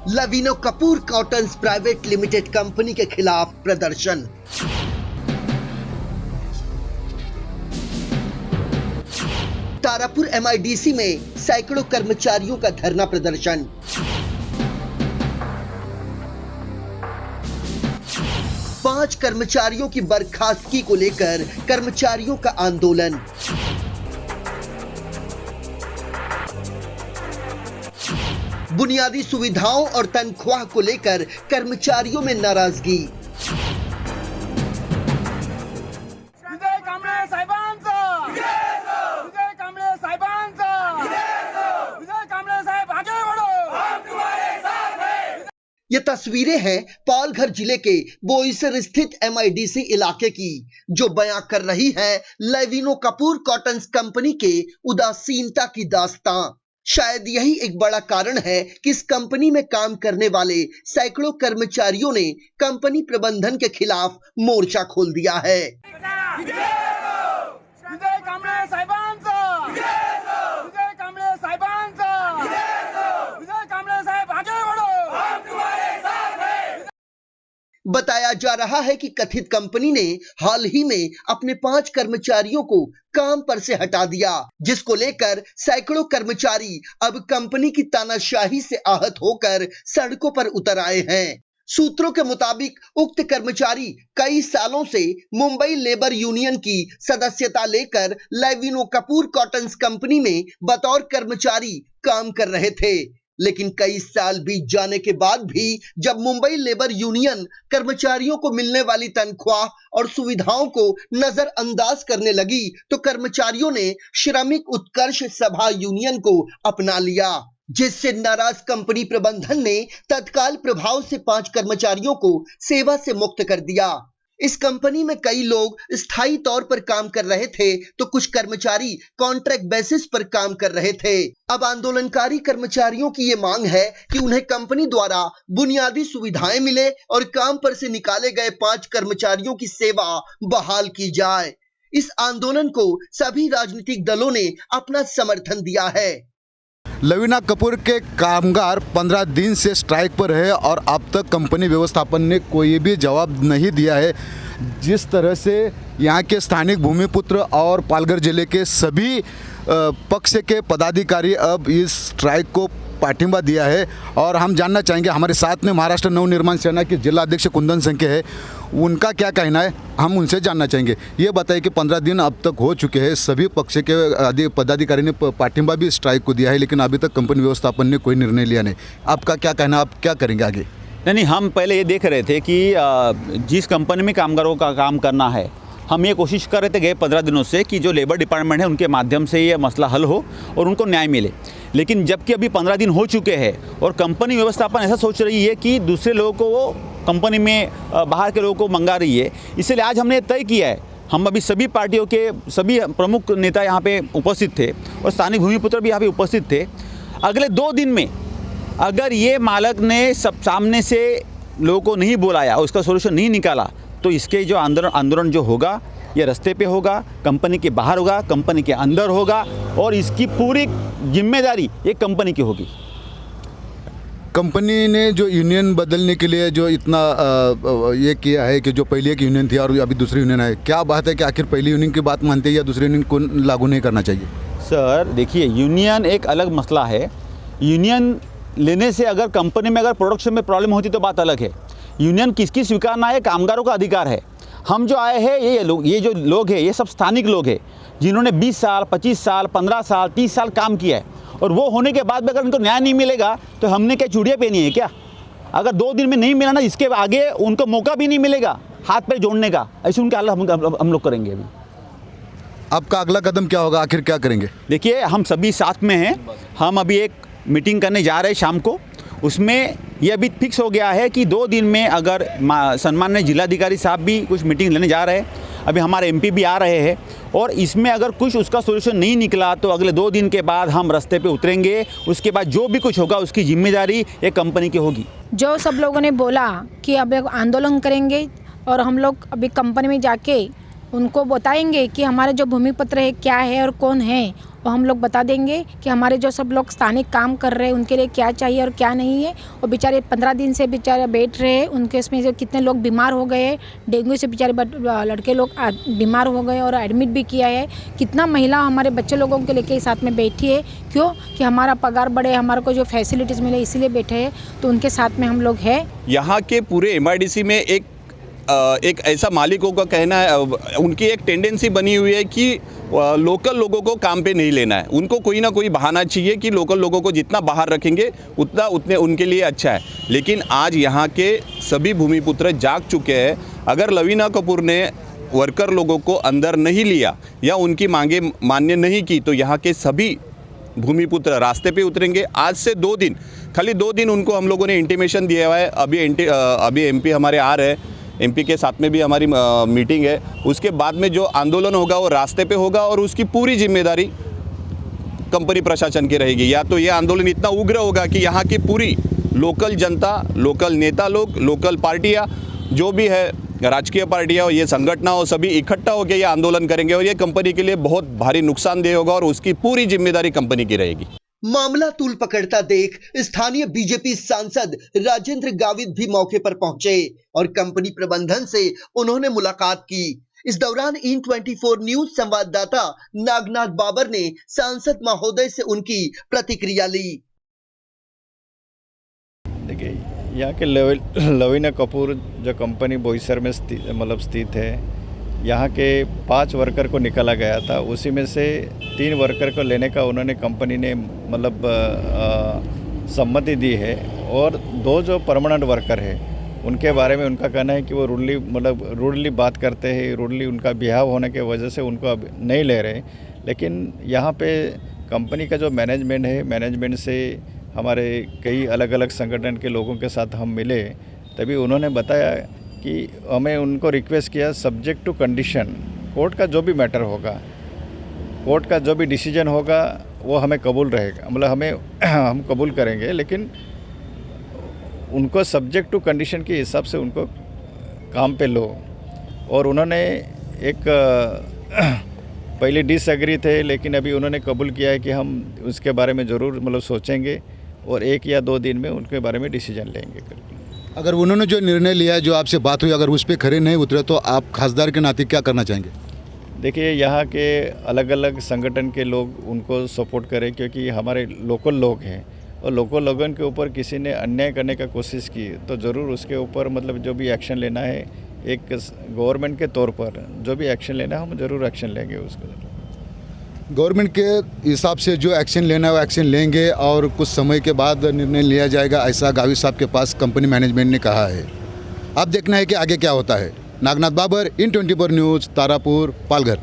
लवीनो Kapur cottons private limited company के खिलाफ प्रदर्शन। तारापुर MIDC में सैकड़ों कर्मचारियों का धरना प्रदर्शन। पांच कर्मचारियों की बर्खास्तगी को लेकर कर्मचारियों का आंदोलन। बुनियादी सुविधाओं और तनख्वाह को लेकर कर्मचारियों में नाराजगी। ये तस्वीरें हैं पालघर जिले के बोईसर स्थित MIDC इलाके की, जो बयां कर रही है लवीनो कपूर कॉटन्स कंपनी के उदासीनता की दास्तां। शायद यही एक बड़ा कारण है कि इस कंपनी में काम करने वाले सैकड़ों कर्मचारियों ने कंपनी प्रबंधन के खिलाफ मोर्चा खोल दिया है। बताया जा रहा है कि कथित कंपनी ने हाल ही में अपने 5 कर्मचारियों को काम पर से हटा दिया, जिसको लेकर सैकड़ों कर्मचारी अब कंपनी की तानाशाही से आहत होकर सड़कों पर उतर आए हैं। सूत्रों के मुताबिक उक्त कर्मचारी कई सालों से मुंबई लेबर यूनियन की सदस्यता लेकर लवीनो कपूर कॉटन्स कंपनी में बतौर कर्मचारी काम कर रहे थे, लेकिन कई साल बीत जाने के बाद भी जब मुंबई लेबर यूनियन कर्मचारियों को मिलने वाली तनख्वाह और सुविधाओं को नजरअंदाज करने लगी, तो कर्मचारियों ने श्रमिक उत्कर्ष सभा यूनियन को अपना लिया, जिससे नाराज कंपनी प्रबंधन ने तत्काल प्रभाव से 5 कर्मचारियों को सेवा से मुक्त कर दिया। इस कंपनी में कई लोग स्थायी तौर पर काम कर रहे थे, तो कुछ कर्मचारी कॉन्ट्रैक्ट बेसिस पर काम कर रहे थे। अब आंदोलनकारी कर्मचारियों की ये मांग है कि उन्हें कंपनी द्वारा बुनियादी सुविधाएं मिले और काम पर से निकाले गए 5 कर्मचारियों की सेवा बहाल की जाए। इस आंदोलन को सभी राजनीतिक दलों ने अपना समर्थन दिया है। लवीनो कपूर के कामगार 15 दिन से स्ट्राइक पर है और अब तक कंपनी व्यवस्थापन ने कोई भी जवाब नहीं दिया है। जिस तरह से यहाँ के स्थानिक भूमिपुत्र और पालघर जिले के सभी पक्ष के पदाधिकारी अब इस स्ट्राइक को पाठिंबा दिया है। और हम जानना चाहेंगे, हमारे साथ में महाराष्ट्र नवनिर्माण सेना के जिला अध्यक्ष कुंदन संके है, उनका क्या कहना है, हम उनसे जानना चाहेंगे। ये बताइए कि 15 दिन अब तक हो चुके हैं, सभी पक्ष के पदाधिकारी ने पाठिंबा भी स्ट्राइक को दिया है, लेकिन अभी तक कंपनी व्यवस्थापन ने कोई निर्णय लिया नहीं। आपका क्या कहना, आप क्या करेंगे आगे? नहीं, हम पहले ये देख रहे थे कि जिस कंपनी में कामगारों का काम करना है, हम ये कोशिश कर रहे थे गए 15 दिनों से कि जो लेबर डिपार्टमेंट है उनके माध्यम से ये मसला हल हो और उनको न्याय मिले। लेकिन जबकि अभी 15 दिन हो चुके हैं और कंपनी व्यवस्थापन ऐसा सोच रही है कि दूसरे लोगों को वो कंपनी में बाहर के लोगों को मंगा रही है, इसलिए आज हमने तय किया है, हम अभी सभी पार्टियों के सभी प्रमुख नेता यहाँ पे उपस्थित थे और स्थानीय भूमिपुत्र भी यहाँ पे उपस्थित थे। अगले 2 दिन में अगर ये मालक ने सब सामने से लोगों को नहीं बुलाया और उसका सोल्यूशन नहीं निकाला, तो इसके जो आंदोलन जो होगा ये रास्ते पे होगा, कंपनी के बाहर होगा, कंपनी के अंदर होगा और इसकी पूरी जिम्मेदारी एक कंपनी की होगी। कंपनी ने जो यूनियन बदलने के लिए जो इतना ये किया है कि जो पहले एक यूनियन थी और अभी दूसरी यूनियन है, क्या बात है कि आखिर पहली यूनियन की बात मानते हैं या दूसरी यूनियन को लागू नहीं करना चाहिए? सर देखिए, यूनियन एक अलग मसला है। यूनियन लेने से अगर कंपनी में अगर प्रोडक्शन में प्रॉब्लम होती तो बात अलग है। यूनियन किसकी स्वीकारना है, कामगारों का अधिकार है। हम जो आए हैं ये जो लोग हैं ये सब स्थानिक लोग हैं जिन्होंने 20 साल 25 साल 15 साल 30 साल काम किया है, और वो होने के बाद भी अगर उनको न्याय नहीं मिलेगा तो हमने क्या चूड़ियाँ पहनी है क्या? अगर 2 दिन में नहीं मिला ना, इसके आगे उनको मौका भी नहीं मिलेगा हाथ पैर जोड़ने का। ऐसे उनके हालत हम लोग करेंगे। अभी आपका अगला कदम क्या होगा, आखिर क्या करेंगे? देखिए, हम सभी साथ में हैं। हम अभी एक मीटिंग करने जा रहे हैं शाम को। उसमें ये अभी फिक्स हो गया है कि 2 दिन में अगर सम्माननीय जिलाधिकारी साहब भी कुछ मीटिंग लेने जा रहे हैं, अभी हमारे MP भी आ रहे हैं, और इसमें अगर कुछ उसका सोल्यूशन नहीं निकला तो अगले 2 दिन के बाद हम रास्ते पे उतरेंगे। उसके बाद जो भी कुछ होगा उसकी जिम्मेदारी एक कंपनी की होगी। जो सब लोगों ने बोला कि अब एक आंदोलन करेंगे और हम लोग अभी कंपनी में जाके उनको बताएंगे कि हमारे जो भूमि पत्र है क्या है और कौन है, वो हम लोग बता देंगे कि हमारे जो सब लोग स्थानिक काम कर रहे हैं उनके लिए क्या चाहिए और क्या नहीं है। और बेचारे 15 दिन से बेचारे बैठ रहे हैं, उनके इसमें से कितने लोग बीमार हो गए, डेंगू से बेचारे लड़के लोग बीमार हो गए और एडमिट भी किया है। कितना महिला हमारे बच्चे लोगों के लेके साथ में बैठी है, क्यों कि हमारा पगार बढ़े, हमारे को जो फैसिलिटीज़ मिले इसीलिए बैठे हैं, तो उनके साथ में हम लोग हैं। यहाँ के पूरे MIDC में एक ऐसा मालिकों का कहना है, उनकी एक टेंडेंसी बनी हुई है कि लोकल लोगों को काम पे नहीं लेना है। उनको कोई ना कोई बहाना चाहिए कि लोकल लोगों को जितना बाहर रखेंगे उतने उनके लिए अच्छा है। लेकिन आज यहाँ के सभी भूमिपुत्र जाग चुके हैं। अगर लवीना कपूर ने वर्कर लोगों को अंदर नहीं लिया या उनकी मांगे मान्य नहीं की तो यहाँ के सभी भूमिपुत्र रास्ते पे उतरेंगे। आज से 2 दिन, खाली 2 दिन उनको हम लोगों ने इंटीमेशन दिया हुआ है। अभी MP हमारे आ रहे हैं, MP के साथ में भी हमारी मीटिंग है। उसके बाद में जो आंदोलन होगा वो रास्ते पे होगा और उसकी पूरी जिम्मेदारी कंपनी प्रशासन की रहेगी। या तो ये आंदोलन इतना उग्र होगा कि यहाँ की पूरी लोकल जनता, लोकल नेता लोग, लोकल पार्टियाँ जो भी है, राजकीय पार्टियाँ, ये संगठन हो, सभी इकट्ठा होकर ये आंदोलन करेंगे और ये कंपनी के लिए बहुत भारी नुकसानदेह होगा और उसकी पूरी जिम्मेदारी कंपनी की रहेगी। मामला तूल पकड़ता देख स्थानीय बीजेपी सांसद राजेंद्र गावित भी मौके पर पहुंचे और कंपनी प्रबंधन से उन्होंने मुलाकात की। इस दौरान IN24 न्यूज संवाददाता नागनाथ बाबर ने सांसद महोदय से उनकी प्रतिक्रिया ली। देखिए, यहाँ के लवीना कपूर जो कंपनी बोईसर में स्थित है, यहाँ के 5 वर्कर को निकाला गया था। उसी में से 3 वर्कर को लेने का उन्होंने कंपनी ने सम्मति दी है और 2 जो परमानेंट वर्कर है उनके बारे में उनका कहना है कि वो रूडली बात करते हैं, रूडली उनका बिहेव होने के वजह से उनको अब नहीं ले रहे। लेकिन यहाँ पे कंपनी का जो मैनेजमेंट है, मैनेजमेंट से हमारे कई अलग अलग संगठन के लोगों के साथ हम मिले, तभी उन्होंने बताया कि हमें उनको रिक्वेस्ट किया सब्जेक्ट टू कंडीशन, कोर्ट का जो भी मैटर होगा, कोर्ट का जो भी डिसीजन होगा वो हमें कबूल रहेगा, हम कबूल करेंगे, लेकिन उनको सब्जेक्ट टू कंडीशन के हिसाब से उनको काम पे लो। और उन्होंने एक पहले डिसएग्री थे, लेकिन अभी उन्होंने कबूल किया है कि हम उसके बारे में ज़रूर सोचेंगे और 1 या 2 दिन में उनके बारे में डिसीजन लेंगे। अगर उन्होंने जो निर्णय लिया है, जो आपसे बात हुई, अगर उस पर खरे नहीं उतरे तो आप खासदार के नाते क्या करना चाहेंगे? देखिए, यहाँ के अलग अलग संगठन के लोग उनको सपोर्ट करें, क्योंकि हमारे लोकल लोग हैं और लोकल लोगों के ऊपर किसी ने अन्याय करने का कोशिश की तो ज़रूर उसके ऊपर जो भी एक्शन लेना है, एक गवर्नमेंट के तौर पर जो भी एक्शन लेना है हम ज़रूर एक्शन लेंगे। उसको गवर्नमेंट के हिसाब से जो एक्शन लेना है वो एक्शन लेंगे और कुछ समय के बाद निर्णय लिया जाएगा, ऐसा गावित साहब के पास कंपनी मैनेजमेंट ने कहा है। अब देखना है कि आगे क्या होता है। Nagnath Babar, IN24 news, Tarapur, Palghar.